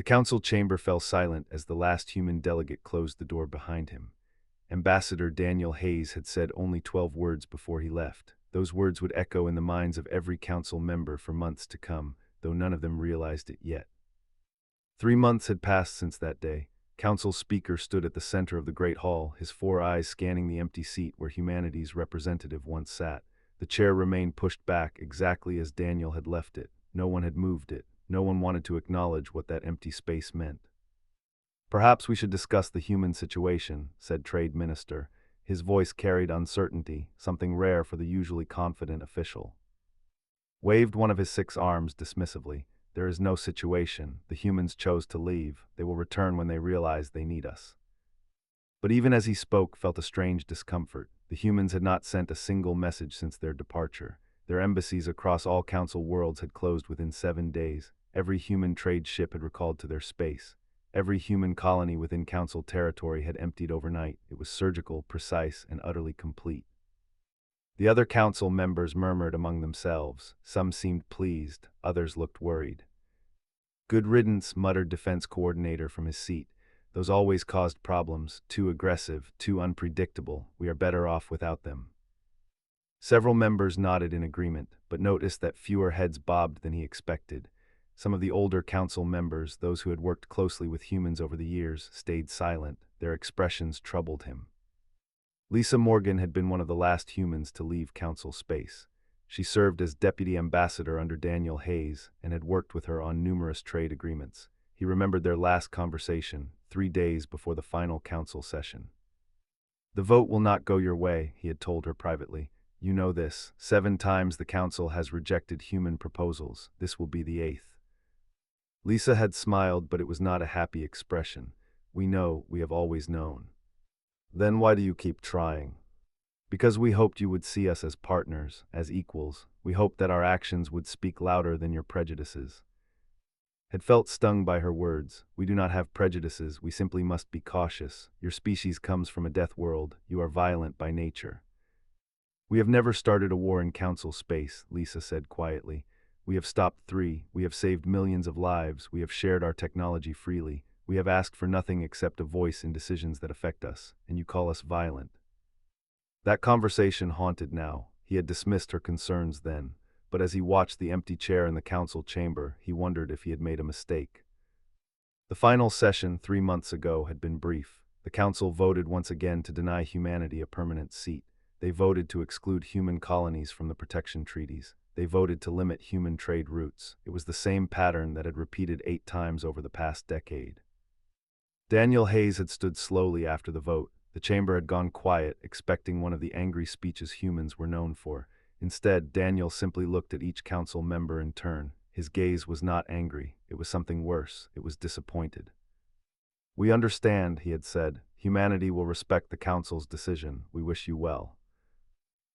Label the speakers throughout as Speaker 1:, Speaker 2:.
Speaker 1: The council chamber fell silent as the last human delegate closed the door behind him. Ambassador Daniel Hayes had said only 12 words before he left. Those words would echo in the minds of every council member for months to come, though none of them realized it yet. 3 months had passed since that day. Council speaker stood at the center of the great hall, his 4 eyes scanning the empty seat where humanity's representative once sat. The chair remained pushed back exactly as Daniel had left it. No one had moved it. No one wanted to acknowledge what that empty space meant. "Perhaps we should discuss the human situation," said Trade Minister. His voice carried uncertainty, something rare for the usually confident official. Waved one of his 6 arms dismissively. "There is no situation. The humans chose to leave. They will return when they realize they need us." But even as he spoke, felt a strange discomfort. The humans had not sent a single message since their departure. Their embassies across all council worlds had closed within 7 days. Every human trade ship had recalled to their space. Every human colony within council territory had emptied overnight. It was surgical, precise, and utterly complete. The other council members murmured among themselves. Some seemed pleased, others looked worried. "Good riddance," muttered Defense Coordinator from his seat. "Those always caused problems, too aggressive, too unpredictable. We are better off without them." Several members nodded in agreement, but noticed that fewer heads bobbed than he expected. Some of the older council members, those who had worked closely with humans over the years, stayed silent. Their expressions troubled him. Lisa Morgan had been one of the last humans to leave council space. She served as deputy ambassador under Daniel Hayes and had worked with her on numerous trade agreements. He remembered their last conversation, 3 days before the final council session. "The vote will not go your way," he had told her privately. "You know this. 7 times the council has rejected human proposals. This will be the 8th. Lisa had smiled, but it was not a happy expression. "We know, we have always known." "Then why do you keep trying?" "Because we hoped you would see us as partners, as equals. We hoped that our actions would speak louder than your prejudices." Had felt stung by her words. "We do not have prejudices, we simply must be cautious. Your species comes from a death world. You are violent by nature." "We have never started a war in council space," Lisa said quietly. "We have stopped 3. We have saved millions of lives. We have shared our technology freely. We have asked for nothing except a voice in decisions that affect us, and you call us violent." That conversation haunted now. He had dismissed her concerns then, but as he watched the empty chair in the council chamber, he wondered if he had made a mistake. The final session 3 months ago had been brief. The council voted once again to deny humanity a permanent seat. They voted to exclude human colonies from the protection treaties. They voted to limit human trade routes. It was the same pattern that had repeated 8 times over the past decade. Daniel Hayes had stood slowly after the vote. The chamber had gone quiet, expecting one of the angry speeches humans were known for. Instead, Daniel simply looked at each council member in turn. His gaze was not angry. It was something worse. It was disappointed. "We understand," he had said. "Humanity will respect the council's decision. We wish you well."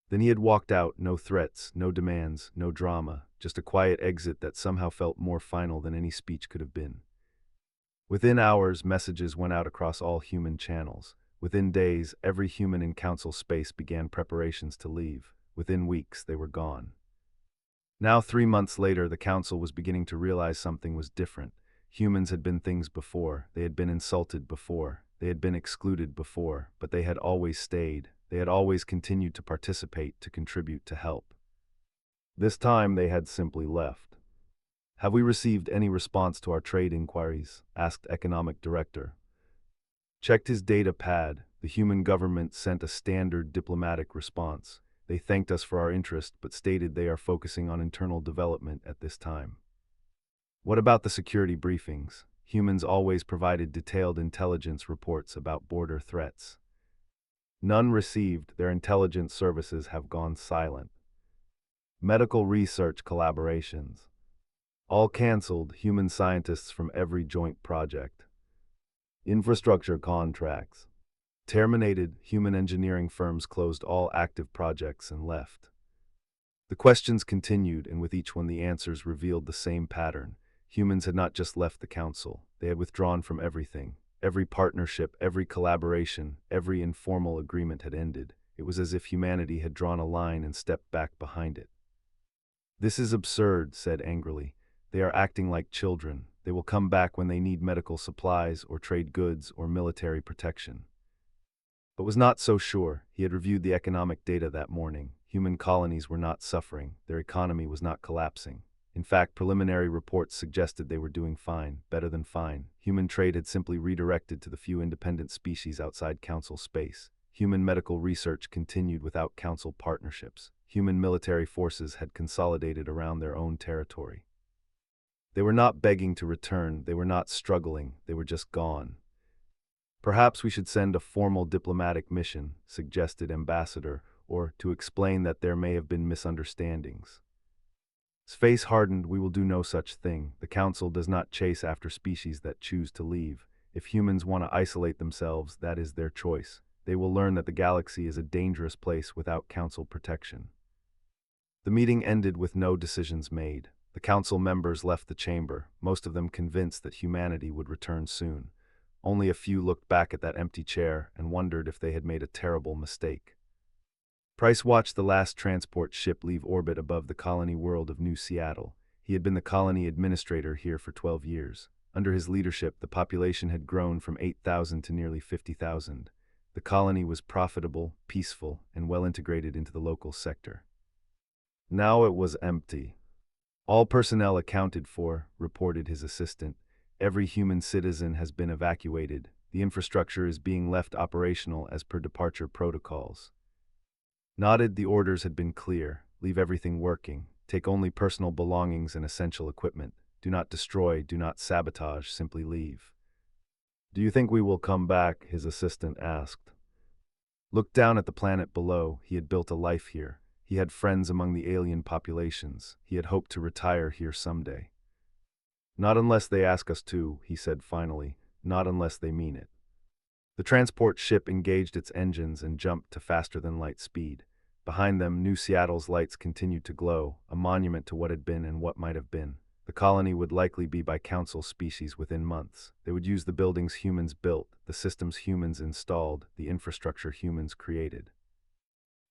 Speaker 1: Then he had walked out, no threats, no demands, no drama, just a quiet exit that somehow felt more final than any speech could have been. Within hours, messages went out across all human channels. Within days, every human in council space began preparations to leave. Within weeks, they were gone. Now, 3 months later, the council was beginning to realize something was different. Humans had been things before. They had been insulted before. They had been excluded before, but they had always stayed. They had always continued to participate, to contribute, to help. This time they had simply left. "Have we received any response to our trade inquiries?" asked Economic Director. Checked his data pad. The human government sent a standard diplomatic response. They thanked us for our interest, but stated they are focusing on internal development at this time. "What about the security briefings?" Humans always provided detailed intelligence reports about border threats. "None received. Their intelligence services have gone silent." "Medical research collaborations?" "All canceled. Human scientists from every joint project." "Infrastructure contracts?" "Terminated. Human engineering firms closed all active projects and left." The questions continued, and with each one the answers revealed the same pattern. Humans had not just left the council. They had withdrawn from everything. Every partnership, every collaboration, every informal agreement had ended. It was as if humanity had drawn a line and stepped back behind it. "This is absurd," said angrily. "They are acting like children. They will come back when they need medical supplies or trade goods or military protection. But was not so sure. He had reviewed the economic data that morning. Human colonies were not suffering. Their economy was not collapsing. In fact, preliminary reports suggested they were doing fine, better than fine. Human trade had simply redirected to the few independent species outside Council space. Human medical research continued without Council partnerships. Human military forces had consolidated around their own territory. They were not begging to return, they were not struggling, they were just gone. Perhaps we should send a formal diplomatic mission, suggested Ambassador, or to explain that there may have been misunderstandings. His face hardened. We will do no such thing. The Council does not chase after species that choose to leave. If humans want to isolate themselves, that is their choice. They will learn that the galaxy is a dangerous place without Council protection. The meeting ended with no decisions made. The Council members left the chamber, most of them convinced that humanity would return soon. Only a few looked back at that empty chair and wondered if they had made a terrible mistake. Price watched the last transport ship leave orbit above the colony world of New Seattle. He had been the colony administrator here for 12 years. Under his leadership, the population had grown from 8,000 to nearly 50,000. The colony was profitable, peaceful, and well integrated into the local sector. Now it was empty. All personnel accounted for, reported his assistant. Every human citizen has been evacuated. The infrastructure is being left operational as per departure protocols. Nodded. The orders had been clear. Leave everything working. Take only personal belongings and essential equipment. Do not destroy, do not sabotage, simply leave. Do you think we will come back? His assistant asked. Looked down at the planet below. He had built a life here. He had friends among the alien populations. He had hoped to retire here someday. Not unless they ask us to, he said finally. Not unless they mean it. The transport ship engaged its engines and jumped to faster-than-light speed. Behind them, New Seattle's lights continued to glow, a monument to what had been and what might have been. The colony would likely be by Council species within months. They would use the buildings humans built, the systems humans installed, the infrastructure humans created.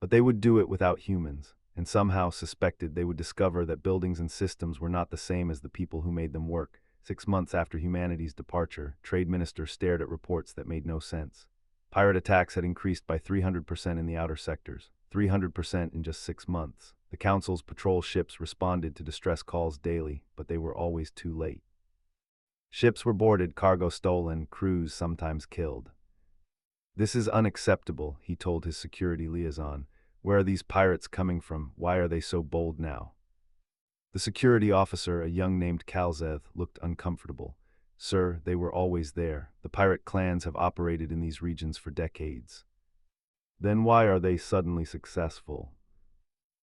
Speaker 1: But they would do it without humans, and somehow suspected they would discover that buildings and systems were not the same as the people who made them work. 6 months after humanity's departure, Trade Minister stared at reports that made no sense. Pirate attacks had increased by 300% in the outer sectors, 300% in just 6 months. The Council's patrol ships responded to distress calls daily, but they were always too late. Ships were boarded, cargo stolen, crews sometimes killed. This is unacceptable, he told his security liaison. Where are these pirates coming from? Why are they so bold now? The security officer, a young named Calzeth, looked uncomfortable. Sir, they were always there. The pirate clans have operated in these regions for decades. Then why are they suddenly successful?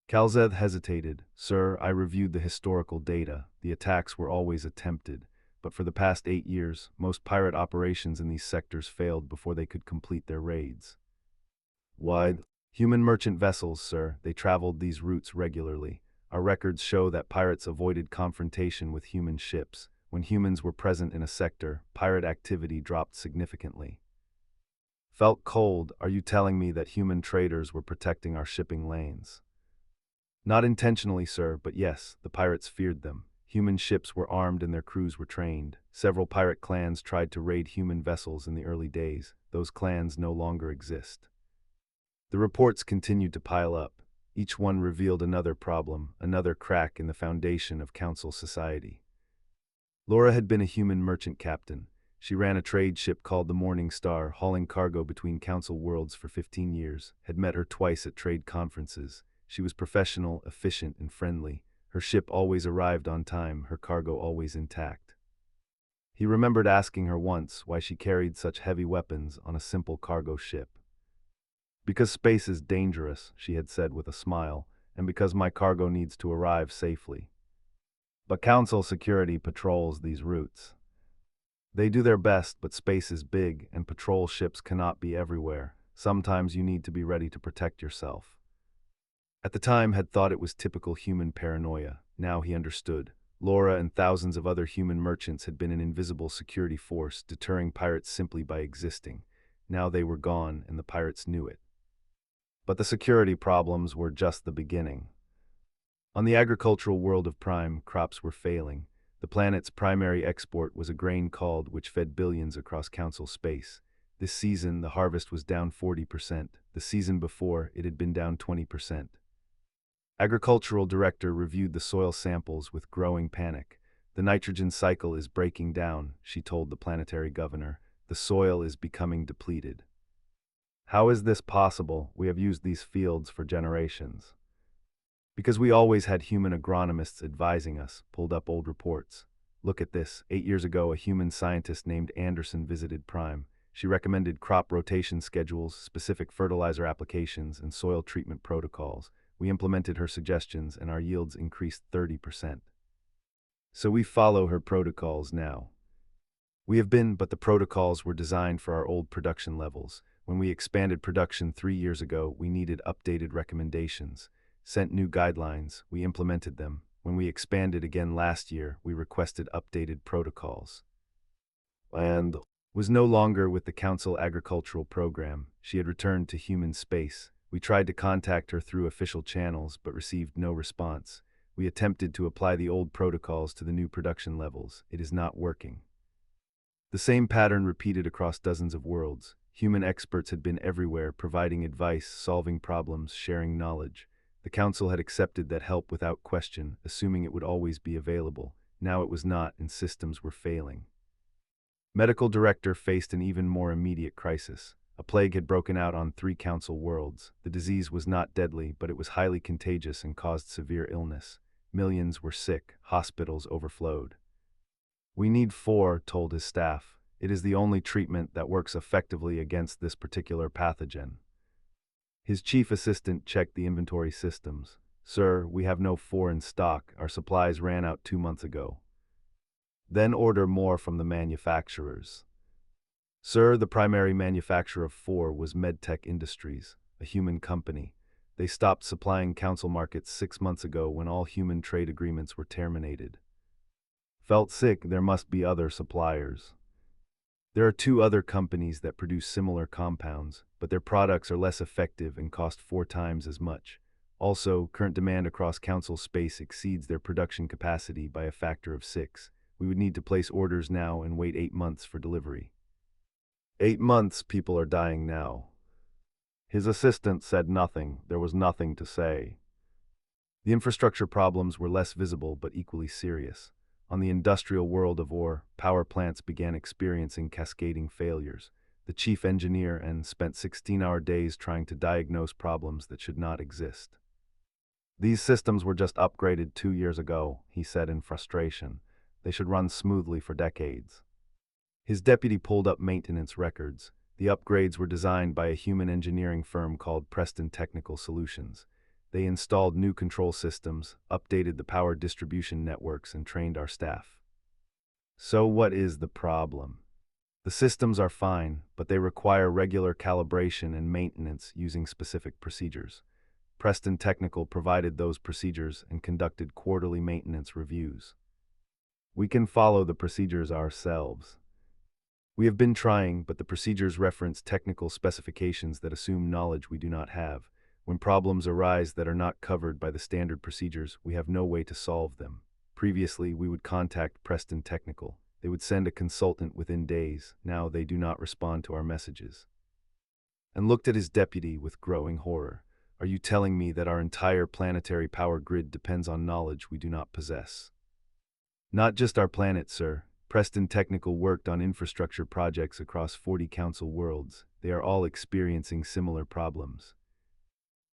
Speaker 1: Calzeth hesitated. Sir, I reviewed the historical data. The attacks were always attempted, but for the past 8 years, most pirate operations in these sectors failed before they could complete their raids. Why? Human merchant vessels, sir. They traveled these routes regularly. Our records show that pirates avoided confrontation with human ships. When humans were present in a sector, pirate activity dropped significantly. Felt cold. Are you telling me that human traders were protecting our shipping lanes? Not intentionally, sir, but yes, the pirates feared them. Human ships were armed and their crews were trained. Several pirate clans tried to raid human vessels in the early days. Those clans no longer exist. The reports continued to pile up. Each one revealed another problem, another crack in the foundation of Council society. Laura had been a human merchant captain. She ran a trade ship called the Morning Star, hauling cargo between Council worlds for 15 years, had met her twice at trade conferences. She was professional, efficient, and friendly. Her ship always arrived on time, her cargo always intact. He remembered asking her once why she carried such heavy weapons on a simple cargo ship. Because space is dangerous, she had said with a smile, and because my cargo needs to arrive safely. But Council security patrols these routes. They do their best, but space is big, and patrol ships cannot be everywhere. Sometimes you need to be ready to protect yourself. At the time, had thought it was typical human paranoia. Now he understood. Laura and thousands of other human merchants had been an invisible security force, deterring pirates simply by existing. Now they were gone, and the pirates knew it. But the security problems were just the beginning. On the agricultural world of Prime, crops were failing. The planet's primary export was a grain called which fed billions across Council space. This season, the harvest was down 40%. The season before, it had been down 20%. Agricultural director reviewed the soil samples with growing panic. The nitrogen cycle is breaking down, she told the planetary governor. The soil is becoming depleted. How is this possible? We have used these fields for generations. Because we always had human agronomists advising us, pulled up old reports. Look at this. 8 years ago, a human scientist named Anderson visited Prime. She recommended crop rotation schedules, specific fertilizer applications, and soil treatment protocols. We implemented her suggestions, and our yields increased 30%. So we follow her protocols now. We have been, but the protocols were designed for our old production levels. When we expanded production 3 years ago, we needed updated recommendations. Sent new guidelines, we implemented them. When we expanded again last year, we requested updated protocols. And was no longer with the Council Agricultural Program. She had returned to human space. We tried to contact her through official channels, but received no response. We attempted to apply the old protocols to the new production levels. It is not working. The same pattern repeated across dozens of worlds. Human experts had been everywhere, providing advice, solving problems, sharing knowledge. The Council had accepted that help without question, assuming it would always be available. Now it was not, and systems were failing. Medical director faced an even more immediate crisis. A plague had broken out on 3 Council worlds. The disease was not deadly, but it was highly contagious and caused severe illness. Millions were sick, hospitals overflowed. We need 4, told his staff. It is the only treatment that works effectively against this particular pathogen. His chief assistant checked the inventory systems. Sir, we have no 4 in stock. Our supplies ran out 2 months ago. Then order more from the manufacturers. Sir, the primary manufacturer of 4 was MedTech Industries, a human company. They stopped supplying Council markets 6 months ago when all human trade agreements were terminated. Felt sick, there must be other suppliers. There are 2 other companies that produce similar compounds, but their products are less effective and cost 4 times as much. Also, current demand across Council space exceeds their production capacity by a factor of 6. We would need to place orders now and wait 8 months for delivery. 8 months, people are dying now. His assistant said nothing. There was nothing to say. The infrastructure problems were less visible but equally serious. On the industrial world of ore, power plants began experiencing cascading failures. The chief engineer spent 16-hour days trying to diagnose problems that should not exist. These systems were just upgraded 2 years ago, he said in frustration. They should run smoothly for decades. His deputy pulled up maintenance records. The upgrades were designed by a human engineering firm called Preston Technical Solutions. They installed new control systems, updated the power distribution networks, and trained our staff. So what is the problem? The systems are fine, but they require regular calibration and maintenance using specific procedures. Preston Technical provided those procedures and conducted quarterly maintenance reviews. We can follow the procedures ourselves. We have been trying, but the procedures reference technical specifications that assume knowledge we do not have. When problems arise that are not covered by the standard procedures, we have no way to solve them. Previously, we would contact Preston Technical. They would send a consultant within days. Now they do not respond to our messages. And looked at his deputy with growing horror. Are you telling me that our entire planetary power grid depends on knowledge we do not possess? Not just our planet, sir. Preston Technical worked on infrastructure projects across 40 Council worlds. They are all experiencing similar problems.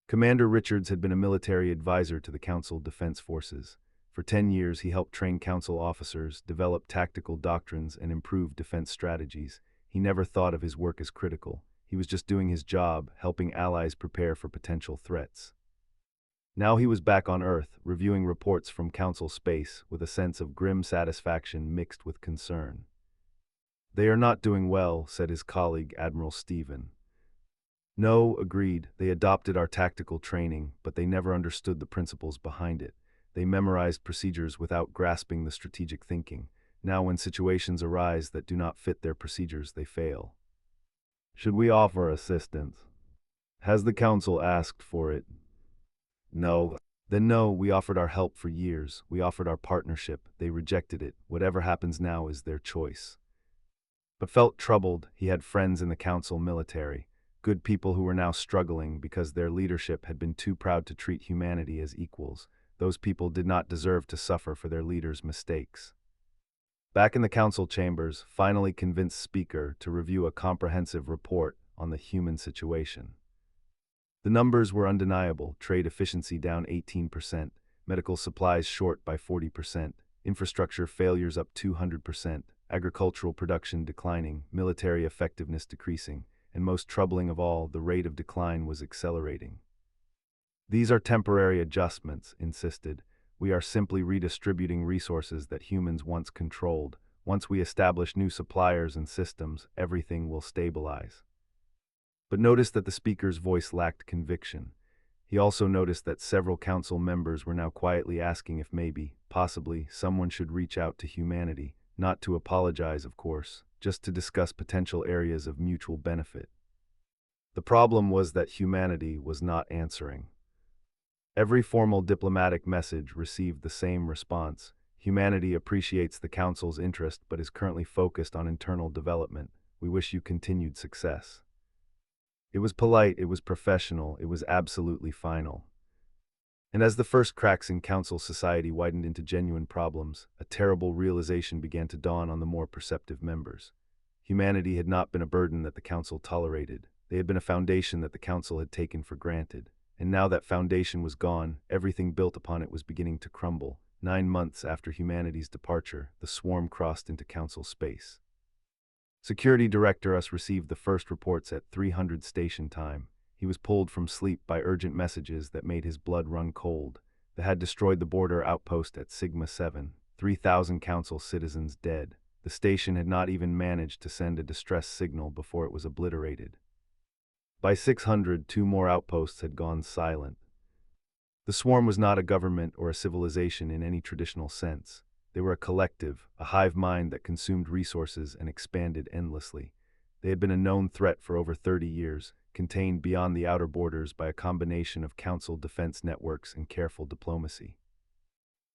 Speaker 1: Commander Richards had been a military advisor to the Council Defense Forces. For 10 years, he helped train Council officers, develop tactical doctrines, and improve defense strategies. He never thought of his work as critical. He was just doing his job, helping allies prepare for potential threats. Now he was back on Earth, reviewing reports from Council space with a sense of grim satisfaction mixed with concern. They are not doing well, said his colleague, Admiral Stephen. No, agreed, they adopted our tactical training, but they never understood the principles behind it. They memorized procedures without grasping the strategic thinking. Now when situations arise that do not fit their procedures, they fail. Should we offer assistance? Has the Council asked for it? No. Then no, we offered our help for years. We offered our partnership. They rejected it. Whatever happens now is their choice. But felt troubled. He had friends in the council military, good people who were now struggling because their leadership had been too proud to treat humanity as equals. Those people did not deserve to suffer for their leaders' mistakes. Back in the council chambers, finally convinced Speaker to review a comprehensive report on the human situation. The numbers were undeniable: trade efficiency down 18%, medical supplies short by 40%, infrastructure failures up 200%, agricultural production declining, military effectiveness decreasing, and most troubling of all, the rate of decline was accelerating. These are temporary adjustments, insisted. We are simply redistributing resources that humans once controlled. Once we establish new suppliers and systems, everything will stabilize. But noticed that the speaker's voice lacked conviction. He also noticed that several council members were now quietly asking if maybe, possibly, someone should reach out to humanity, not to apologize, of course, just to discuss potential areas of mutual benefit. The problem was that humanity was not answering. Every formal diplomatic message received the same response: humanity appreciates the council's interest but is currently focused on internal development. We wish you continued success. It was polite, it was professional, it was absolutely final. And as the first cracks in council society widened into genuine problems, a terrible realization began to dawn on the more perceptive members. Humanity had not been a burden that the council tolerated. They had been a foundation that the council had taken for granted. And now that foundation was gone, everything built upon it was beginning to crumble. 9 months after humanity's departure, the swarm crossed into council space. Security Director Us received the first reports at 300 station time. He was pulled from sleep by urgent messages that made his blood run cold. They had destroyed the border outpost at Sigma 7. 3,000 council citizens dead. The station had not even managed to send a distress signal before it was obliterated. By 600, 2 more outposts had gone silent. The swarm was not a government or a civilization in any traditional sense. They were a collective, a hive mind that consumed resources and expanded endlessly. They had been a known threat for over 30 years, contained beyond the outer borders by a combination of council defense networks and careful diplomacy.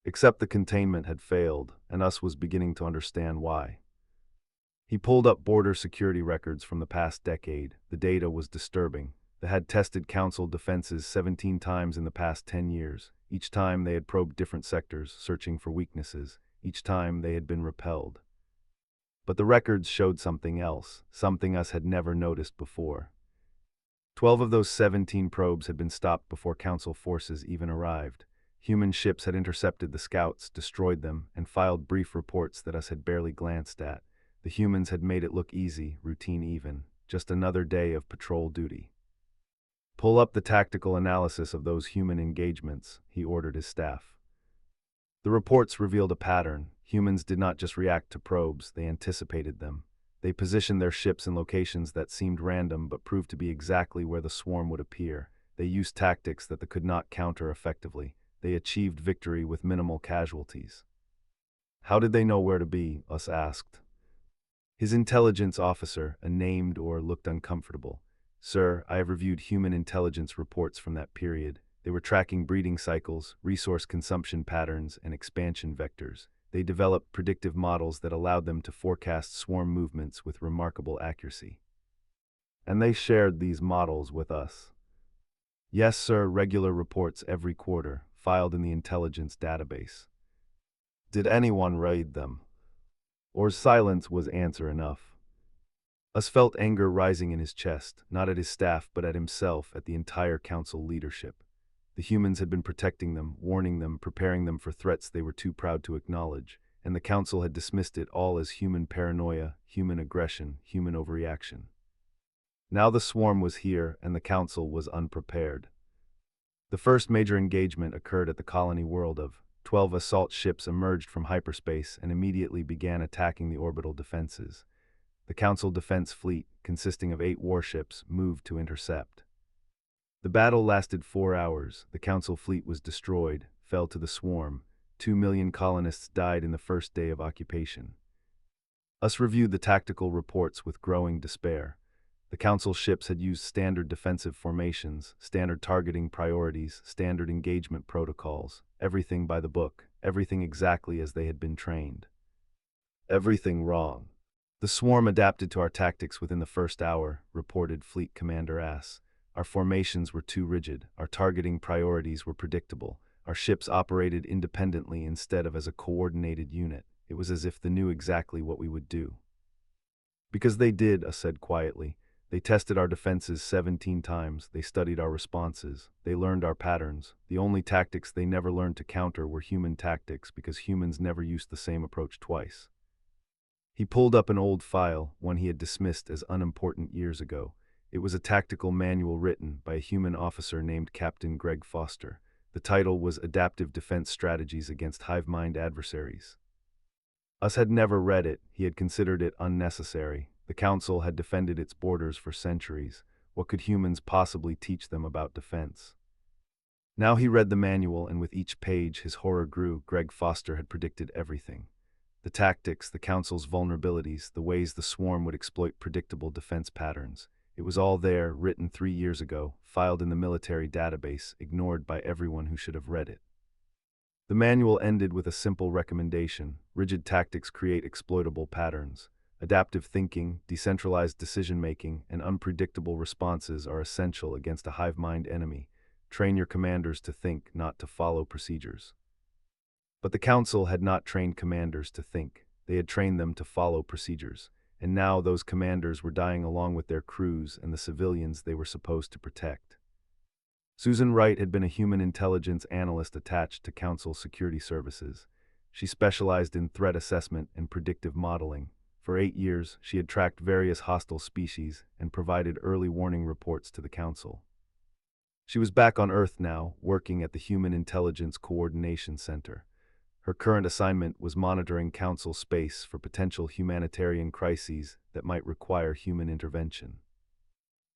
Speaker 1: Except the containment had failed, and Us was beginning to understand why. He pulled up border security records from the past decade. The data was disturbing. They had tested council defenses 17 times in the past 10 years. Each time they had probed different sectors, searching for weaknesses. Each time they had been repelled. But the records showed something else, something Us had never noticed before. 12 of those 17 probes had been stopped before council forces even arrived. Human ships had intercepted the scouts, destroyed them, and filed brief reports that Us had barely glanced at. The humans had made it look easy, routine even, just another day of patrol duty. Pull up the tactical analysis of those human engagements, he ordered his staff. The reports revealed a pattern. Humans did not just react to probes, they anticipated them. They positioned their ships in locations that seemed random but proved to be exactly where the swarm would appear. They used tactics that they could not counter effectively. They achieved victory with minimal casualties. How did they know where to be? Us asked. His intelligence officer, unnamed or looked uncomfortable. Sir, I have reviewed human intelligence reports from that period. They were tracking breeding cycles, resource consumption patterns, and expansion vectors. They developed predictive models that allowed them to forecast swarm movements with remarkable accuracy. And they shared these models with us. Yes, sir, regular reports every quarter, filed in the intelligence database. Did anyone read them? Or silence was answer enough? Us felt anger rising in his chest, not at his staff but at himself, at the entire council leadership. The humans had been protecting them, warning them, preparing them for threats they were too proud to acknowledge, and the council had dismissed it all as human paranoia, human aggression, human overreaction. Now the swarm was here, and the council was unprepared. The first major engagement occurred at the colony world of 12 assault ships emerged from hyperspace and immediately began attacking the orbital defenses. The Council Defense Fleet, consisting of 8 warships, moved to intercept. The battle lasted 4 hours. The Council fleet was destroyed, fell to the swarm. 2 million colonists died in the first day of occupation. Us reviewed the tactical reports with growing despair. The Council ships had used standard defensive formations, standard targeting priorities, standard engagement protocols, everything by the book, everything exactly as they had been trained. Everything wrong. The swarm adapted to our tactics within the first hour, reported Fleet Commander Ass. Our formations were too rigid, our targeting priorities were predictable, our ships operated independently instead of as a coordinated unit. It was as if they knew exactly what we would do. Because they did, Us said quietly. They tested our defenses 17 times, they studied our responses, they learned our patterns. The only tactics they never learned to counter were human tactics because humans never used the same approach twice. He pulled up an old file, one he had dismissed as unimportant years ago. It was a tactical manual written by a human officer named Captain Greg Foster. The title was Adaptive Defense Strategies Against Hive Mind Adversaries. Us had never read it, he had considered it unnecessary. The Council had defended its borders for centuries. What could humans possibly teach them about defense? Now he read the manual, and with each page his horror grew. Greg Foster had predicted everything. The tactics, the Council's vulnerabilities, the ways the swarm would exploit predictable defense patterns. It was all there, written 3 years ago, filed in the military database, ignored by everyone who should have read it. The manual ended with a simple recommendation: rigid tactics create exploitable patterns. Adaptive thinking, decentralized decision-making, and unpredictable responses are essential against a hive mind enemy. Train your commanders to think, not to follow procedures. But the Council had not trained commanders to think. They had trained them to follow procedures. And now those commanders were dying along with their crews and the civilians they were supposed to protect. Susan Wright had been a human intelligence analyst attached to Council Security Services. She specialized in threat assessment and predictive modeling. For 8 years, she had tracked various hostile species and provided early warning reports to the Council. She was back on Earth now, working at the Human Intelligence Coordination Center. Her current assignment was monitoring Council space for potential humanitarian crises that might require human intervention.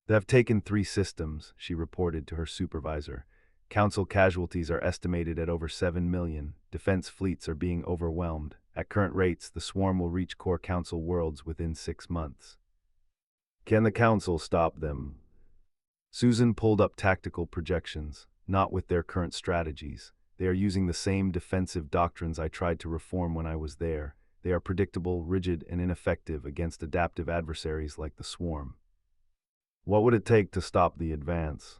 Speaker 1: They have taken 3 systems, she reported to her supervisor. Council casualties are estimated at over 7 million. Defense fleets are being overwhelmed. At current rates, the swarm will reach core Council worlds within 6 months. Can the Council stop them? Susan pulled up tactical projections. Not with their current strategies. They are using the same defensive doctrines I tried to reform when I was there. They are predictable, rigid, and ineffective against adaptive adversaries like the swarm. What would it take to stop the advance?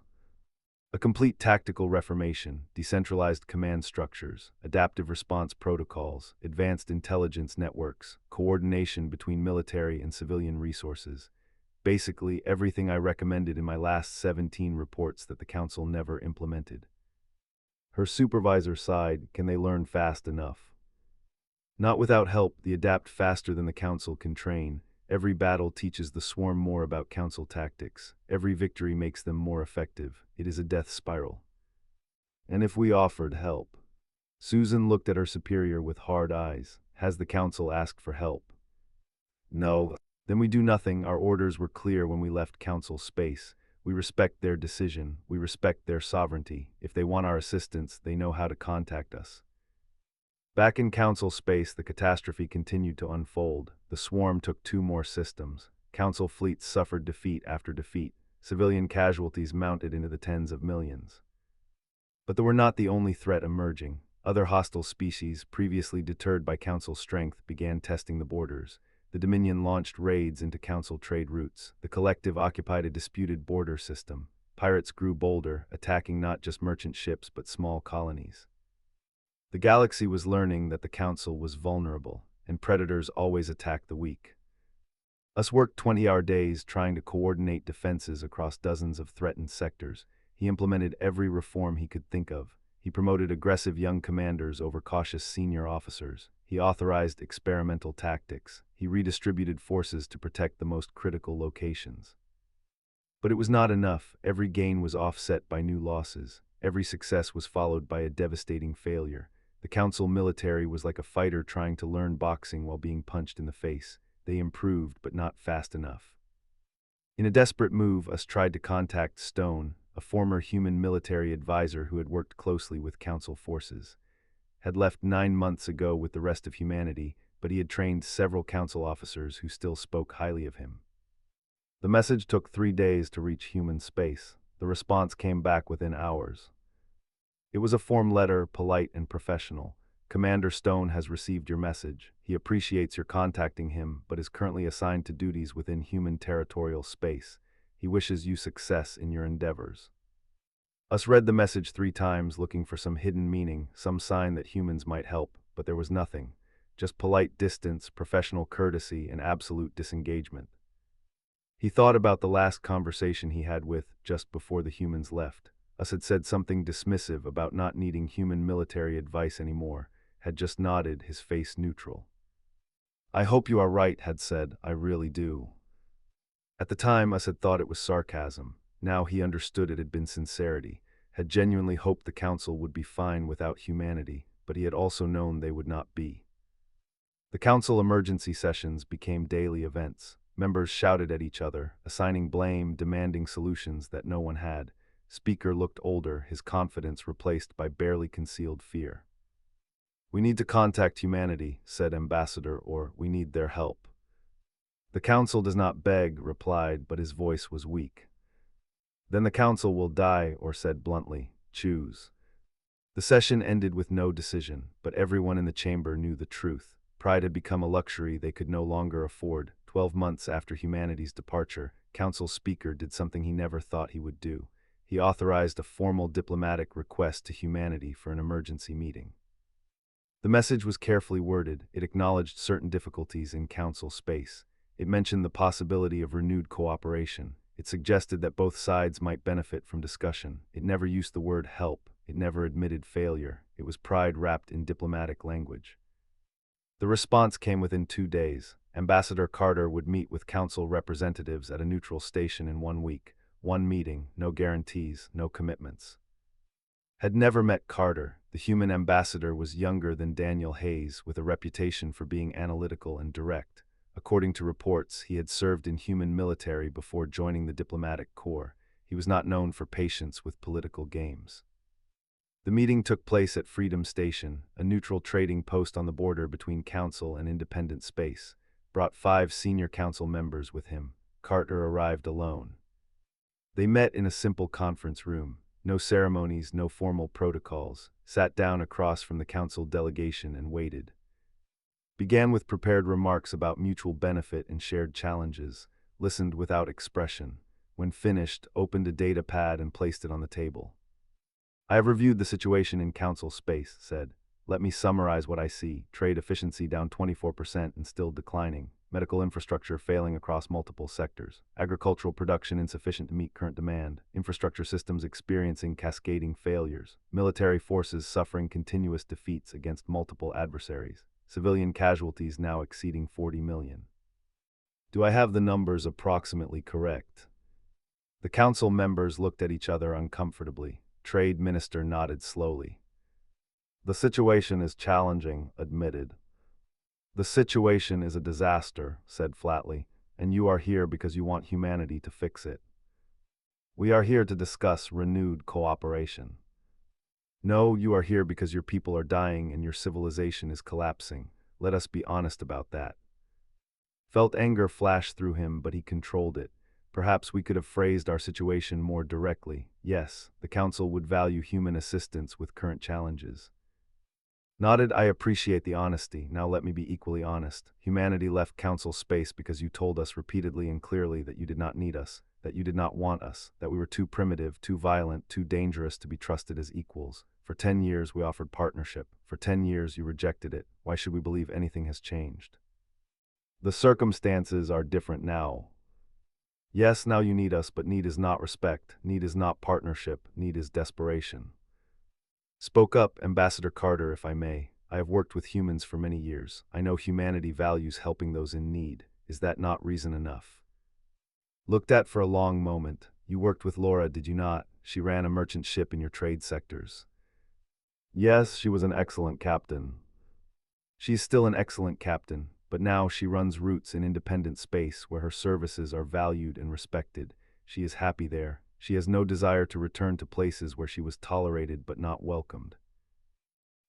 Speaker 1: A complete tactical reformation, decentralized command structures, adaptive response protocols, advanced intelligence networks, coordination between military and civilian resources. Basically, everything I recommended in my last 17 reports that the Council never implemented. Her supervisor sighed. Can they learn fast enough? Not without help. They adapt faster than the Council can train. Every battle teaches the swarm more about Council tactics. Every victory makes them more effective. It is a death spiral. And if we offered help? Susan looked at her superior with hard eyes. Has the Council asked for help? No. Then we do nothing. Our orders were clear when we left Council space. We respect their decision. We respect their sovereignty. If they want our assistance, they know how to contact us. Back in Council space, the catastrophe continued to unfold. The swarm took 2 more systems. Council fleets suffered defeat after defeat. Civilian casualties mounted into the tens of millions. But they were not the only threat emerging. Other hostile species, previously deterred by Council strength, began testing the borders. The Dominion launched raids into Council trade routes. The Collective occupied a disputed border system. Pirates grew bolder, attacking not just merchant ships but small colonies. The galaxy was learning that the Council was vulnerable, and predators always attack the weak. Us worked 20-hour days trying to coordinate defenses across dozens of threatened sectors. He implemented every reform he could think of. He promoted aggressive young commanders over cautious senior officers. He authorized experimental tactics. He redistributed forces to protect the most critical locations. But it was not enough. Every gain was offset by new losses. Every success was followed by a devastating failure. The Council military was like a fighter trying to learn boxing while being punched in the face. They improved, but not fast enough. In a desperate move, Us tried to contact Stone, a former human military advisor who had worked closely with Council forces. Had left 9 months ago with the rest of humanity, but he had trained several Council officers who still spoke highly of him. The message took 3 days to reach human space. The response came back within hours. It was a form letter, polite and professional. Commander Stone has received your message. He appreciates your contacting him, but is currently assigned to duties within human territorial space. He wishes you success in your endeavors. Us read the message 3 times, looking for some hidden meaning, some sign that humans might help, but there was nothing. Just polite distance, professional courtesy, and absolute disengagement. He thought about the last conversation he had with, just before the humans left. Us had said something dismissive about not needing human military advice anymore, had just nodded, his face neutral. I hope you are right, had said, I really do. At the time, Us had thought it was sarcasm. Now he understood it had been sincerity, had genuinely hoped the council would be fine without humanity, but he had also known they would not be. The council emergency sessions became daily events. Members shouted at each other, assigning blame, demanding solutions that no one had. Speaker looked older, his confidence replaced by barely concealed fear. We need to contact humanity, said Ambassador, or we need their help. The council does not beg, replied, but his voice was weak. Then the council will die, or said bluntly, choose. The session ended with no decision, but everyone in the chamber knew the truth. Pride had become a luxury they could no longer afford. 12 months after humanity's departure, Council Speaker did something he never thought he would do. He authorized a formal diplomatic request to humanity for an emergency meeting. The message was carefully worded. It acknowledged certain difficulties in Council space. It mentioned the possibility of renewed cooperation. It suggested that both sides might benefit from discussion. It never used the word help. It never admitted failure. It was pride wrapped in diplomatic language. The response came within 2 days. Ambassador Carter would meet with council representatives at a neutral station in 1 week. 1 meeting, no guarantees, no commitments. Had never met Carter. The human ambassador was younger than Daniel Hayes, with a reputation for being analytical and direct. According to reports, he had served in human military before joining the diplomatic corps. He was not known for patience with political games. The meeting took place at Freedom Station, a neutral trading post on the border between council and independent space. Brought 5 senior council members with him. Carter arrived alone. They met in a simple conference room. No ceremonies, no formal protocols. Sat down across from the council delegation and waited. Began with prepared remarks about mutual benefit and shared challenges. Listened without expression. When finished, opened a data pad and placed it on the table. I have reviewed the situation in council space, said. Let me summarize what I see. Trade efficiency down 24% and still declining. Medical infrastructure failing across multiple sectors. Agricultural production insufficient to meet current demand. Infrastructure systems experiencing cascading failures. Military forces suffering continuous defeats against multiple adversaries. Civilian casualties now exceeding 40 million. Do I have the numbers approximately correct? The council members looked at each other uncomfortably. Trade Minister nodded slowly. The situation is challenging, admitted. The situation is a disaster, said flatly, and you are here because you want humanity to fix it. We are here to discuss renewed cooperation. No, you are here because your people are dying and your civilization is collapsing. Let us be honest about that. Felt anger flash through him, but he controlled it. Perhaps we could have phrased our situation more directly. Yes, the council would value human assistance with current challenges. Nodded, I appreciate the honesty. Now let me be equally honest. Humanity left council space because you told us repeatedly and clearly that you did not need us, that you did not want us, that we were too primitive, too violent, too dangerous to be trusted as equals. For 10 years we offered partnership. For 10 years you rejected it. Why should we believe anything has changed? The circumstances are different now. Yes, now you need us, but need is not respect, need is not partnership, need is desperation. Spoke up, Ambassador Carter, if I may. I have worked with humans for many years. I know humanity values helping those in need. Is that not reason enough? Looked at for a long moment. You worked with Laura, did you not? She ran a merchant ship in your trade sectors. Yes, she was an excellent captain. She's still an excellent captain, but now she runs routes in independent space where her services are valued and respected. She is happy there. She has no desire to return to places where she was tolerated but not welcomed.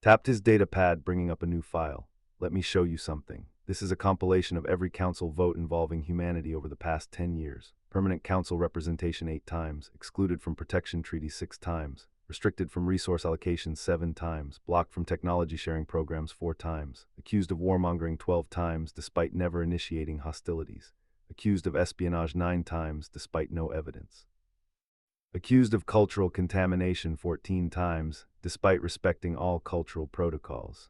Speaker 1: Tapped his data pad, bringing up a new file. Let me show you something. This is a compilation of every council vote involving humanity over the past 10 years. Permanent council representation 8 times, excluded from protection treaties 6 times, restricted from resource allocation 7 times, blocked from technology sharing programs 4 times, accused of warmongering 12 times despite never initiating hostilities, accused of espionage 9 times despite no evidence, accused of cultural contamination 14 times despite respecting all cultural protocols.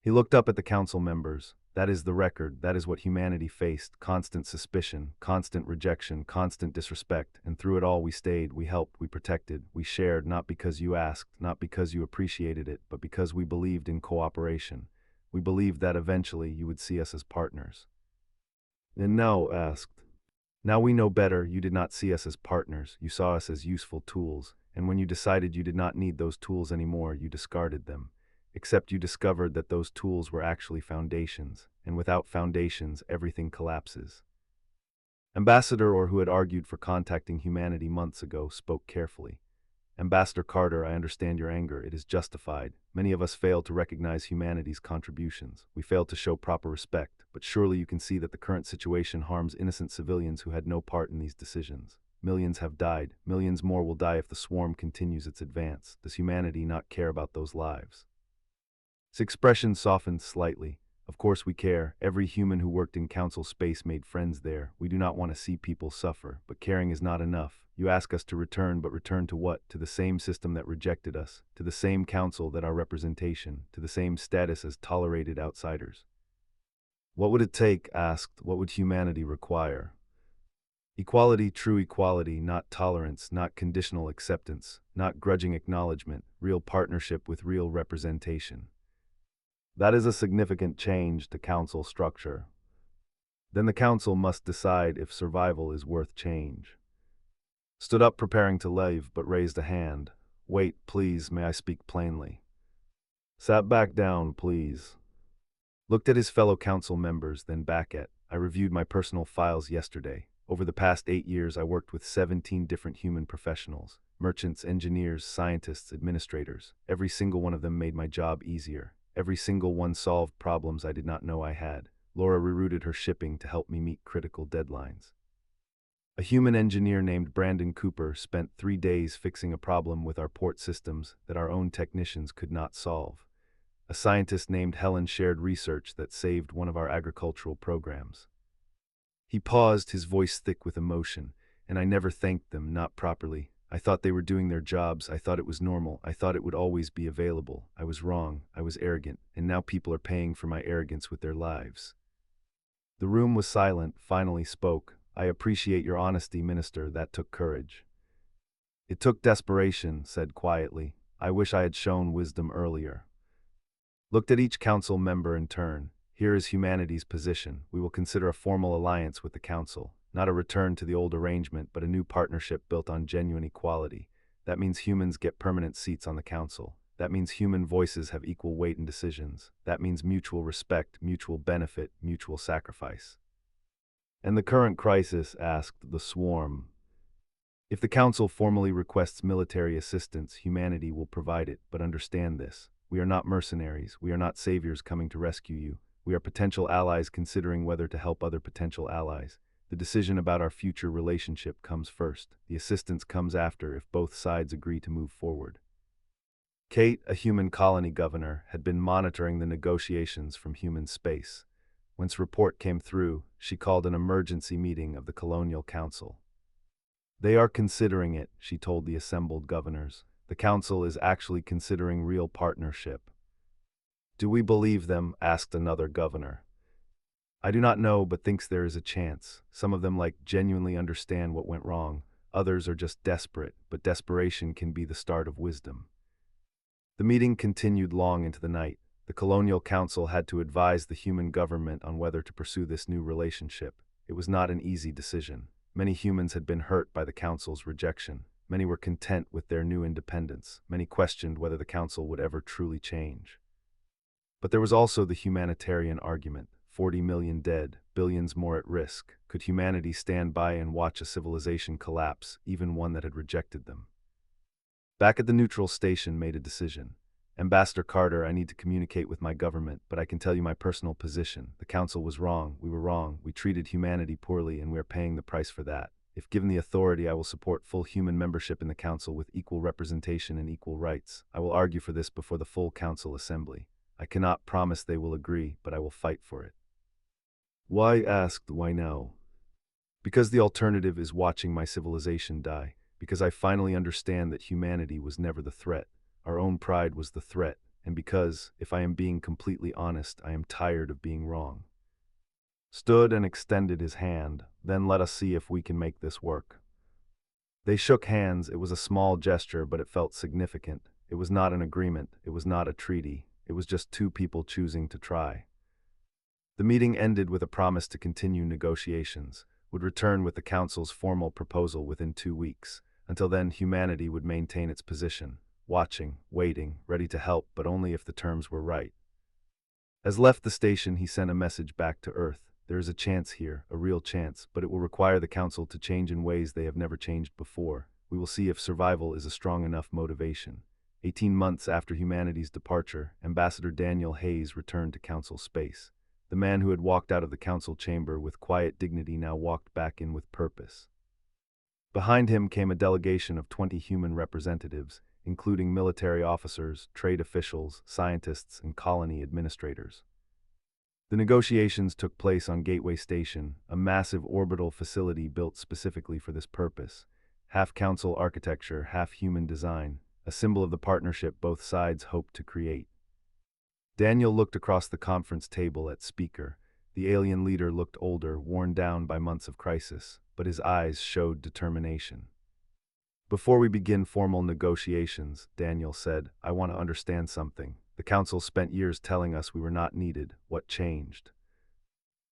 Speaker 1: He looked up at the council members. That is the record, that is what humanity faced: constant suspicion, constant rejection, constant disrespect, and through it all we stayed, we helped, we protected, we shared, not because you asked, not because you appreciated it, but because we believed in cooperation. We believed that eventually you would see us as partners. And now, now we know better, you did not see us as partners, you saw us as useful tools, and when you decided you did not need those tools anymore, you discarded them. Except you discovered that those tools were actually foundations, and without foundations, everything collapses. Ambassador Orr, who had argued for contacting humanity months ago, spoke carefully. Ambassador Carter, I understand your anger. It is justified. Many of us fail to recognize humanity's contributions. We fail to show proper respect, but surely you can see that the current situation harms innocent civilians who had no part in these decisions. Millions have died. Millions more will die if the swarm continues its advance. Does humanity not care about those lives? His expression softened slightly. Of course we care. Every human who worked in council space made friends there. We do not want to see people suffer, but caring is not enough. You ask us to return, but return to what? To the same system that rejected us, to the same council that our representation, to the same status as tolerated outsiders. What would it take? Asked. What would humanity require? Equality, true equality, not tolerance, not conditional acceptance, not grudging acknowledgement, real partnership with real representation. That is a significant change to council structure. Then the council must decide if survival is worth change. Stood up preparing to leave, but raised a hand. Wait, please, may I speak plainly? Sat back down, please. Looked at his fellow council members, then back at. I reviewed my personal files yesterday. Over the past 8 years, I worked with 17 different human professionals. Merchants, engineers, scientists, administrators. Every single one of them made my job easier. Every single one solved problems I did not know I had. Laura rerouted her shipping to help me meet critical deadlines. A human engineer named Brandon Cooper spent 3 days fixing a problem with our port systems that our own technicians could not solve. A scientist named Helen shared research that saved one of our agricultural programs. He paused, his voice thick with emotion, and I never thanked them, not properly. I thought they were doing their jobs. I thought it was normal. I thought it would always be available. I was wrong. I was arrogant, and now people are paying for my arrogance with their lives. The room was silent. Finally spoke. I appreciate your honesty, Minister. That took courage. It took desperation, said quietly. I wish I had shown wisdom earlier. Looked at each council member in turn. Here is humanity's position. We will consider a formal alliance with the council. Not a return to the old arrangement, but a new partnership built on genuine equality. That means humans get permanent seats on the council. That means human voices have equal weight in decisions. That means mutual respect, mutual benefit, mutual sacrifice. And the current crisis, asked the swarm. If the council formally requests military assistance, humanity will provide it, but understand this. We are not mercenaries. We are not saviors coming to rescue you. We are potential allies considering whether to help other potential allies. The decision about our future relationship comes first. The assistance comes after if both sides agree to move forward. Kate, a human colony governor, had been monitoring the negotiations from human space. Once report came through, she called an emergency meeting of the Colonial Council. They are considering it, she told the assembled governors. The council is actually considering real partnership. Do we believe them? Asked another governor. I do not know, but thinks there is a chance. Some of them genuinely understand what went wrong. Others are just desperate, but desperation can be the start of wisdom. The meeting continued long into the night. The Colonial Council had to advise the human government on whether to pursue this new relationship. It was not an easy decision. Many humans had been hurt by the council's rejection. Many were content with their new independence. Many questioned whether the council would ever truly change. But there was also the humanitarian argument. 40 million dead, billions more at risk. Could humanity stand by and watch a civilization collapse, even one that had rejected them? Back at the neutral station made a decision. Ambassador Carter, I need to communicate with my government, but I can tell you my personal position. The Council was wrong. We were wrong. We treated humanity poorly, and we are paying the price for that. If given the authority, I will support full human membership in the Council with equal representation and equal rights. I will argue for this before the full Council Assembly. I cannot promise they will agree, but I will fight for it. Why asked, why now? Because the alternative is watching my civilization die. Because I finally understand that humanity was never the threat. Our own pride was the threat. And because, if I am being completely honest, I am tired of being wrong. Stood and extended his hand. Then let us see if we can make this work. They shook hands. It was a small gesture, but it felt significant. It was not an agreement. It was not a treaty. It was just two people choosing to try. The meeting ended with a promise to continue negotiations, would return with the Council's formal proposal within 2 weeks. Until then, humanity would maintain its position, watching, waiting, ready to help, but only if the terms were right. As left the station, he sent a message back to Earth. There is a chance here, a real chance, but it will require the Council to change in ways they have never changed before. We will see if survival is a strong enough motivation. 18 months after humanity's departure, Ambassador Daniel Hayes returned to Council space. The man who had walked out of the Council chamber with quiet dignity now walked back in with purpose. Behind him came a delegation of 20 human representatives, including military officers, trade officials, scientists, and colony administrators. The negotiations took place on Gateway Station, a massive orbital facility built specifically for this purpose. Half Council architecture, half human design, a symbol of the partnership both sides hoped to create. Daniel looked across the conference table at Speaker. The alien leader looked older, worn down by months of crisis, but his eyes showed determination. Before we begin formal negotiations, Daniel said, I want to understand something. The Council spent years telling us we were not needed. What changed?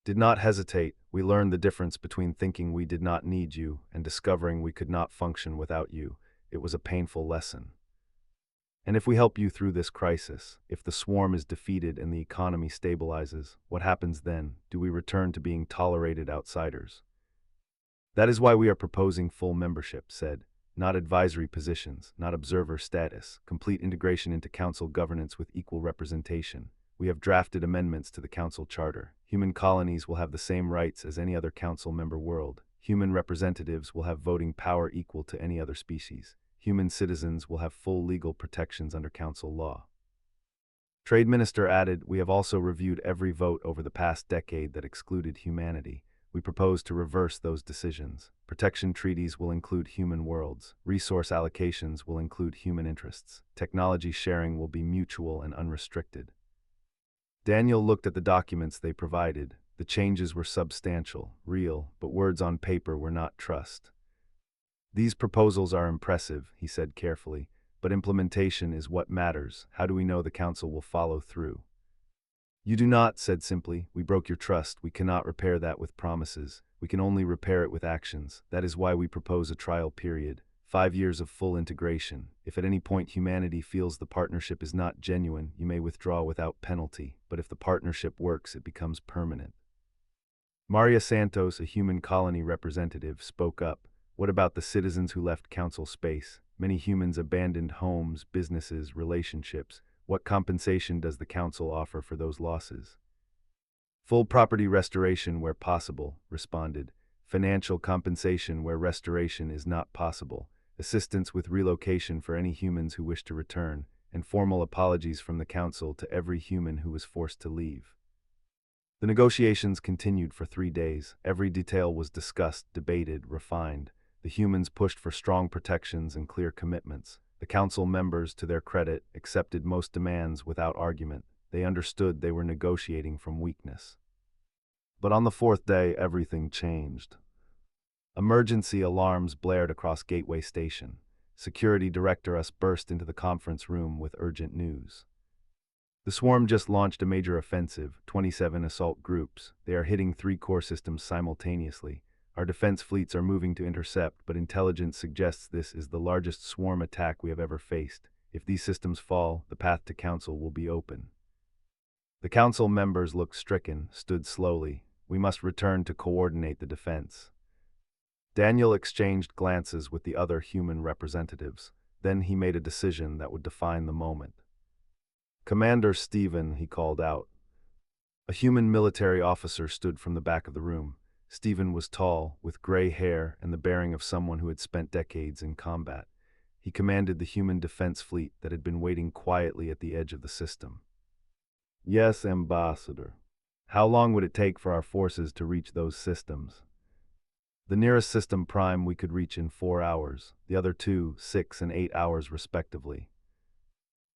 Speaker 1: Did not hesitate. We learned the difference between thinking we did not need you and discovering we could not function without you. It was a painful lesson. And if we help you through this crisis, if the swarm is defeated and the economy stabilizes, what happens then? Do we return to being tolerated outsiders? That is why we are proposing full membership, said. Not advisory positions, not observer status, complete integration into Council governance with equal representation. We have drafted amendments to the Council Charter. Human colonies will have the same rights as any other Council member world. Human representatives will have voting power equal to any other species. Human citizens will have full legal protections under Council law. Trade Minister added, we have also reviewed every vote over the past decade that excluded humanity. We propose to reverse those decisions. Protection treaties will include human worlds. Resource allocations will include human interests. Technology sharing will be mutual and unrestricted. Daniel looked at the documents they provided. The changes were substantial, real, but words on paper were not trust. These proposals are impressive, he said carefully, but implementation is what matters. How do we know the Council will follow through? You do not, said simply. We broke your trust. We cannot repair that with promises. We can only repair it with actions. That is why we propose a trial period. 5 years of full integration. If at any point humanity feels the partnership is not genuine, you may withdraw without penalty. But if the partnership works, it becomes permanent. Maria Santos, a human colony representative, spoke up. What about the citizens who left Council space? Many humans abandoned homes, businesses, relationships. What compensation does the Council offer for those losses? Full property restoration where possible, responded. Financial compensation where restoration is not possible. Assistance with relocation for any humans who wish to return, and formal apologies from the Council to every human who was forced to leave. The negotiations continued for 3 days. Every detail was discussed, debated, refined. The humans pushed for strong protections and clear commitments. The Council members, to their credit, accepted most demands without argument. They understood they were negotiating from weakness. But on the 4th day, everything changed. Emergency alarms blared across Gateway Station. Security Director Us burst into the conference room with urgent news. The swarm just launched a major offensive, 27 assault groups. They are hitting 3 core systems simultaneously. Our defense fleets are moving to intercept, but intelligence suggests this is the largest swarm attack we have ever faced. If these systems fall, the path to Council will be open. The Council members looked stricken, stood slowly. We must return to coordinate the defense. Daniel exchanged glances with the other human representatives. Then he made a decision that would define the moment. Commander Stephen, he called out. A human military officer stood from the back of the room. Stephen was tall, with gray hair and the bearing of someone who had spent decades in combat. He commanded the human defense fleet that had been waiting quietly at the edge of the system. Yes, Ambassador. How long would it take for our forces to reach those systems? The nearest system prime we could reach in 4 hours, the other two, 6 and 8 hours respectively.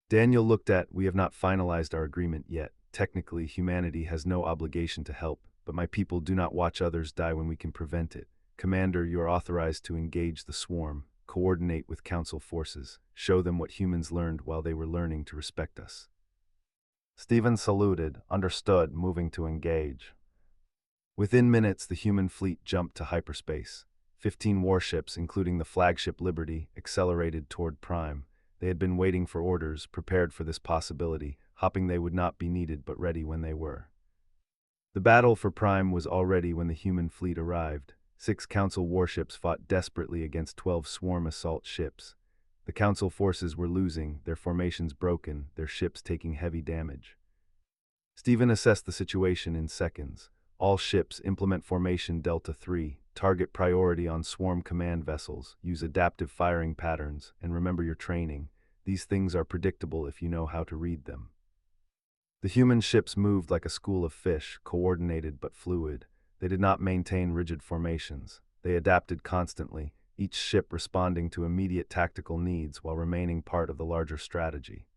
Speaker 1: Daniel looked at, we have not finalized our agreement yet. Technically, humanity has no obligation to help, but my people do not watch others die when we can prevent it. Commander, you are authorized to engage the swarm, coordinate with Council forces, show them what humans learned while they were learning to respect us. Stephen saluted, understood, moving to engage. Within minutes, the human fleet jumped to hyperspace. 15 warships, including the flagship Liberty, accelerated toward Prime. They had been waiting for orders, prepared for this possibility, hoping they would not be needed but ready when they were. The battle for Prime was already when the human fleet arrived. 6 Council warships fought desperately against 12 swarm assault ships. The Council forces were losing, their formations broken, their ships taking heavy damage. Stephen assessed the situation in seconds. All ships implement formation Delta 3, target priority on swarm command vessels, use adaptive firing patterns, and remember your training. These things are predictable if you know how to read them. The human ships moved like a school of fish, coordinated but fluid. They did not maintain rigid formations. They adapted constantly, each ship responding to immediate tactical needs while remaining part of the larger strategy.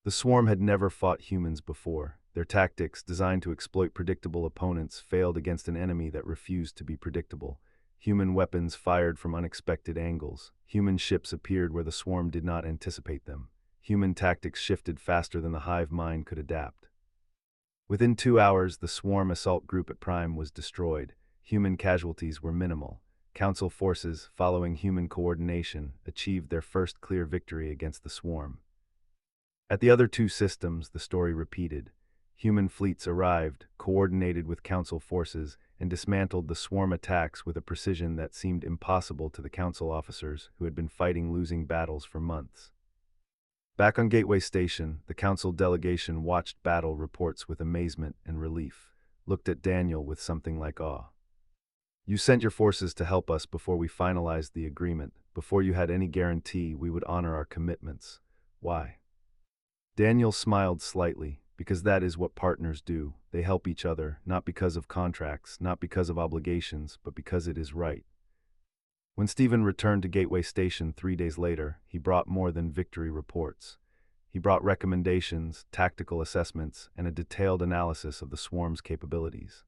Speaker 1: The swarm had never fought humans before. Their tactics, designed to exploit predictable opponents, failed against an enemy that refused to be predictable. Human weapons fired from unexpected angles. Human ships appeared where the swarm did not anticipate them. Human tactics shifted faster than the hive mind could adapt. Within 2 hours, the swarm assault group at Prime was destroyed. Human casualties were minimal. Council forces, following human coordination, achieved their first clear victory against the swarm. At the other 2 systems, the story repeated. Human fleets arrived, coordinated with Council forces, and dismantled the swarm attacks with a precision that seemed impossible to the Council officers who had been fighting losing battles for months. Back on Gateway Station, the Council delegation watched battle reports with amazement and relief, looked at Daniel with something like awe. You sent your forces to help us before we finalized the agreement, before you had any guarantee we would honor our commitments. Why? Daniel smiled slightly, because that is what partners do. They help each other, not because of contracts, not because of obligations, but because it is right. When Stephen returned to Gateway Station 3 days later, he brought more than victory reports. He brought recommendations, tactical assessments, and a detailed analysis of the swarm's capabilities.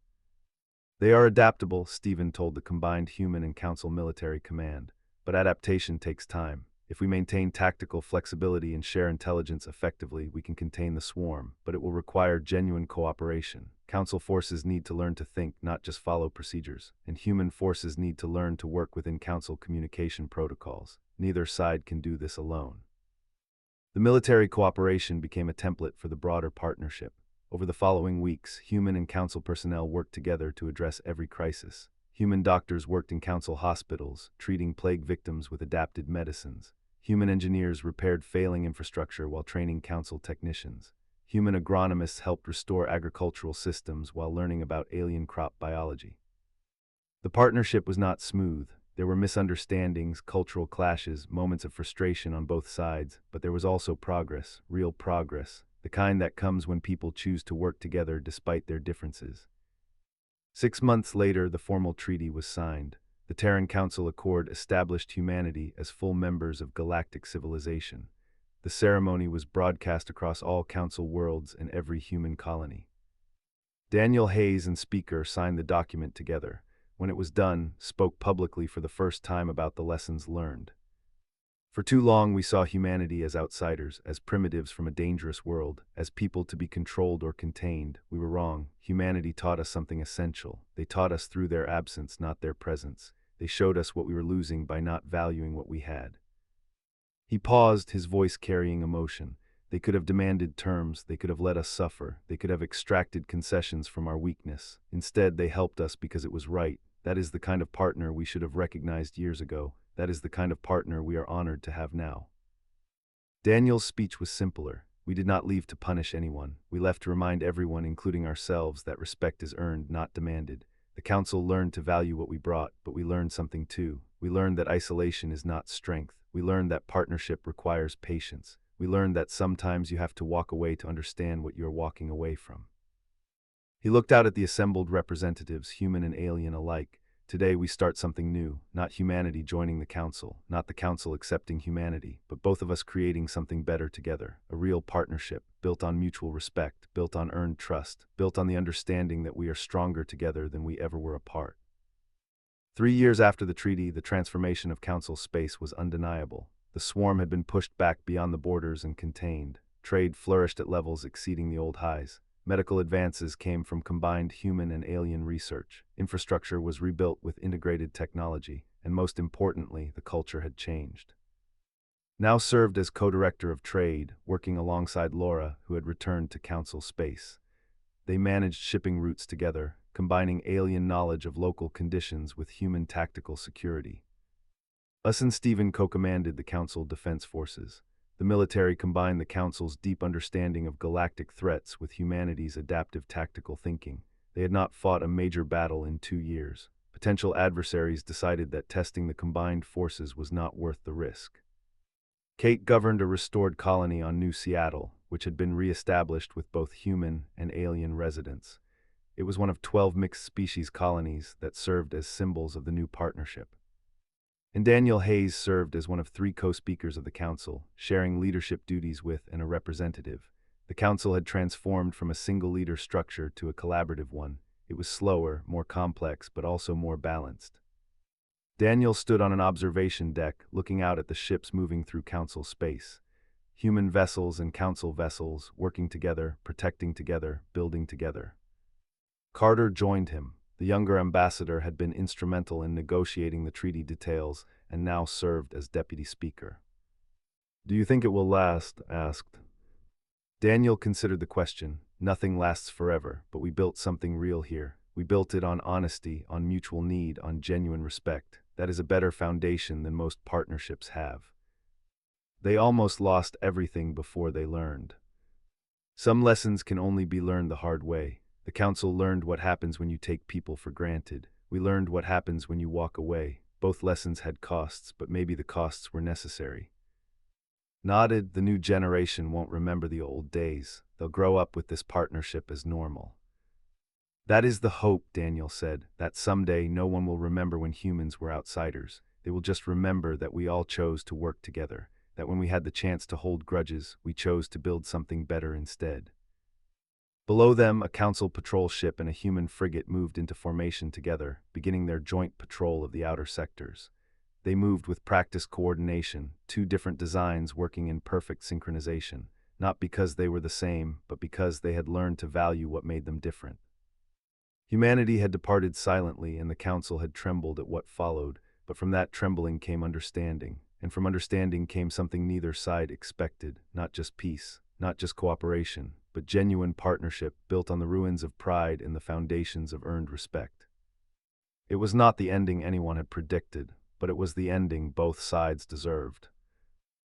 Speaker 1: They are adaptable, Stephen told the combined human and Council military command, but adaptation takes time. If we maintain tactical flexibility and share intelligence effectively, we can contain the swarm, but it will require genuine cooperation. Council forces need to learn to think, not just follow procedures, and human forces need to learn to work within Council communication protocols. Neither side can do this alone. The military cooperation became a template for the broader partnership. Over the following weeks, human and Council personnel worked together to address every crisis. Human doctors worked in Council hospitals, treating plague victims with adapted medicines. Human engineers repaired failing infrastructure while training Council technicians. Human agronomists helped restore agricultural systems while learning about alien crop biology. The partnership was not smooth. There were misunderstandings, cultural clashes, moments of frustration on both sides, but there was also progress, real progress, the kind that comes when people choose to work together despite their differences. 6 months later, the formal treaty was signed. The Terran Council Accord established humanity as full members of galactic civilization. The ceremony was broadcast across all Council worlds and every human colony. Daniel Hayes and Speaker signed the document together. When it was done, spoke publicly for the first time about the lessons learned. For too long, we saw humanity as outsiders, as primitives from a dangerous world, as people to be controlled or contained. We were wrong. Humanity taught us something essential. They taught us through their absence, not their presence. They showed us what we were losing by not valuing what we had. He paused, his voice carrying emotion. They could have demanded terms, they could have let us suffer, they could have extracted concessions from our weakness. Instead, they helped us because it was right. That is the kind of partner we should have recognized years ago. That is the kind of partner we are honored to have now. Daniel's speech was simpler. We did not leave to punish anyone. We left to remind everyone, including ourselves, that respect is earned, not demanded. The council learned to value what we brought, but we learned something too. We learned that isolation is not strength. We learned that partnership requires patience. We learned that sometimes you have to walk away to understand what you are walking away from. He looked out at the assembled representatives, human and alien alike. Today we start something new, not humanity joining the council, not the council accepting humanity, but both of us creating something better together, a real partnership, built on mutual respect, built on earned trust, built on the understanding that we are stronger together than we ever were apart. 3 years after the treaty, the transformation of council space was undeniable. The swarm had been pushed back beyond the borders and contained. Trade flourished at levels exceeding the old highs. Medical advances came from combined human and alien research. Infrastructure was rebuilt with integrated technology, and most importantly, the culture had changed. Now served as co-director of trade, working alongside Laura, who had returned to council space. They managed shipping routes together, combining alien knowledge of local conditions with human tactical security. Us and Stephen co-commanded the council defense forces. The military combined the Council's deep understanding of galactic threats with humanity's adaptive tactical thinking. They had not fought a major battle in 2 years. Potential adversaries decided that testing the combined forces was not worth the risk. Kate governed a restored colony on New Seattle, which had been re-established with both human and alien residents. It was one of 12 mixed-species colonies that served as symbols of the new partnership. And Daniel Hayes served as one of 3 co-speakers of the council, sharing leadership duties with a representative. The council had transformed from a single leader structure to a collaborative one. It was slower, more complex, but also more balanced. Daniel stood on an observation deck, looking out at the ships moving through council space. Human vessels and council vessels, working together, protecting together, building together. Carter joined him. The younger ambassador had been instrumental in negotiating the treaty details and now served as deputy speaker. "Do you think it will last?" asked. Daniel considered the question. "Nothing lasts forever, but we built something real here. We built it on honesty, on mutual need, on genuine respect. That is a better foundation than most partnerships have." They almost lost everything before they learned. Some lessons can only be learned the hard way. The council learned what happens when you take people for granted. We learned what happens when you walk away. Both lessons had costs, but maybe the costs were necessary. Nodded, the new generation won't remember the old days. They'll grow up with this partnership as normal. That is the hope, Daniel said, that someday no one will remember when humans were outsiders. They will just remember that we all chose to work together, that when we had the chance to hold grudges, we chose to build something better instead. Below them, a council patrol ship and a human frigate moved into formation together, beginning their joint patrol of the outer sectors. They moved with practiced coordination, 2 different designs working in perfect synchronization, not because they were the same, but because they had learned to value what made them different. Humanity had departed silently, and the council had trembled at what followed, but from that trembling came understanding, and from understanding came something neither side expected, not just peace, not just cooperation, but genuine partnership built on the ruins of pride and the foundations of earned respect. It was not the ending anyone had predicted, but it was the ending both sides deserved.